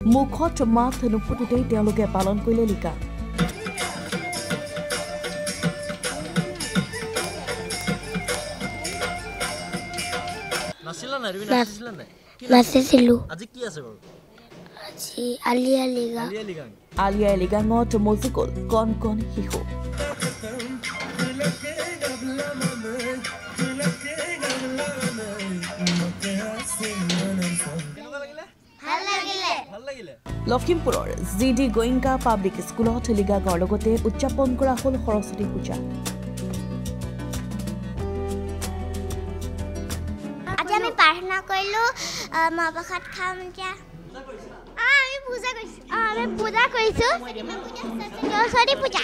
মুখত মাত নুফুটুতেই তেওঁলোকে পালন কৰিলে লিগা নাছিলা নাই তুমি নাছিলা নাই নাচিছিলো আজি কি আছে বাৰু আজি আলিয়া লিগাং আলিয়া লিগাঙত মজিকল কণ কণ শিশু লখিমপুৰৰ জিডি গোয়েংকা পাব্লিক স্কুলত লিগাঙৰ লগতে উদযাপন কৰা হ'ল সৰস্বতী পূজা আজি আমি প্ৰাৰ্থনা কৰিলো মা প্ৰসাদ খাম এতিয়া আমি পূজা কৰিছো সৰস্বতী পূজা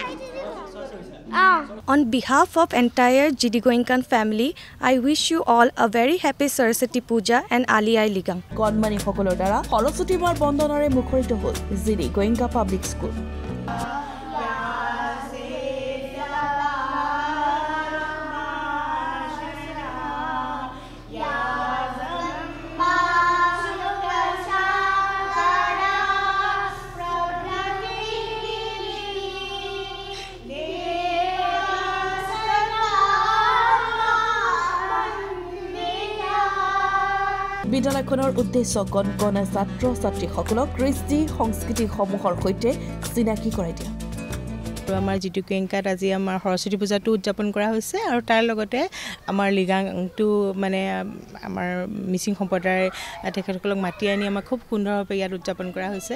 On behalf of entire GD Goenkan family, I wish you all a very happy Saraswati Puja and Aliyai Ligang. কণমানি সকলৰ দ্বাৰা সৰস্বতী মাৰ বন্দনাৰে মুখৰিত হ'ল জিডি গোয়েংকা পাব্লিক স্কুল বিদ্যালয়খনৰ উদ্দেশ্য কণ কণ ছাত্ৰ ছাত্ৰীসকলক কৃষ্টি সংস্কৃতিসমূহৰ সৈতে চিনাকি কৰাই দিয়া আমাৰ জিডি গোয়েংকাত আজি আমাৰ সৰস্বতী পূজাটো উদযাপন কৰা হৈছে আৰু তাৰ লগতে আমাৰ লিগাংটো মানে আমাৰ মিচিং সম্প্ৰদায়ৰ তেখেতসকলক মাতি আনি আমাৰ খুব সুন্দৰভাৱে ইয়াত উদযাপন কৰা হৈছে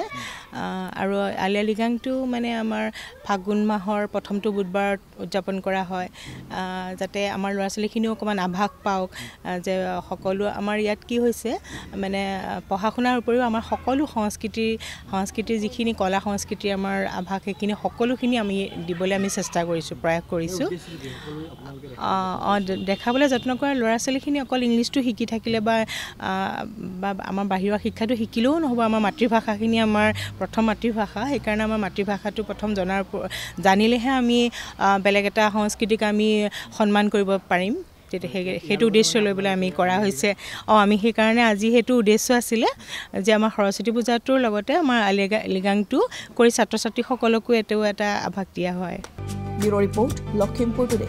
আৰু আলিয়া লিগাংটো মানে আমাৰ ফাগুন মাহৰ প্ৰথমটো বুধবাৰত উদযাপন কৰা হয় যাতে আমাৰ ল'ৰা ছোৱালীখিনিও অকণমান আভাস পাওক যে সকলো আমাৰ ইয়াত কি হৈছে মানে পঢ়া শুনাৰ উপৰিও আমাৰ সকলো সংস্কৃতিৰ যিখিনি কলা সংস্কৃতিৰ আমাৰ আভাস সেইখিনি সকলোখিনি আমি দিবলৈ আমি চেষ্টা কৰিছোঁ প্ৰয়াস কৰিছোঁ দেখাবলৈ যত্ন কৰা ল'ৰা ছোৱালীখিনি অকল ইংলিছটো শিকি থাকিলে বা আমাৰ বাহিৰৰ শিক্ষাটো শিকিলেও নহ'ব আমাৰ মাতৃভাষাখিনি আমাৰ প্ৰথম মাতৃভাষা সেইকাৰণে আমাৰ মাতৃভাষাটো প্ৰথম জানিলেহে আমি বেলেগ এটা সংস্কৃতিক আমি সন্মান কৰিব পাৰিম সেইটো উদ্দেশ্য লৈ পেলাই আমি কৰা হৈছে আমি সেইকাৰণে আজি সেইটো উদ্দেশ্য আছিলে যে আমাৰ সৰস্বতী পূজাটোৰ লগতে আমাৰ আলিয়া লিগাংটো কৰি ছাত্ৰ ছাত্ৰীসকলকো এটা আভাস দিয়া হয় ব্যুৰ' ৰিপৰ্ট লখিমপুৰ টুডে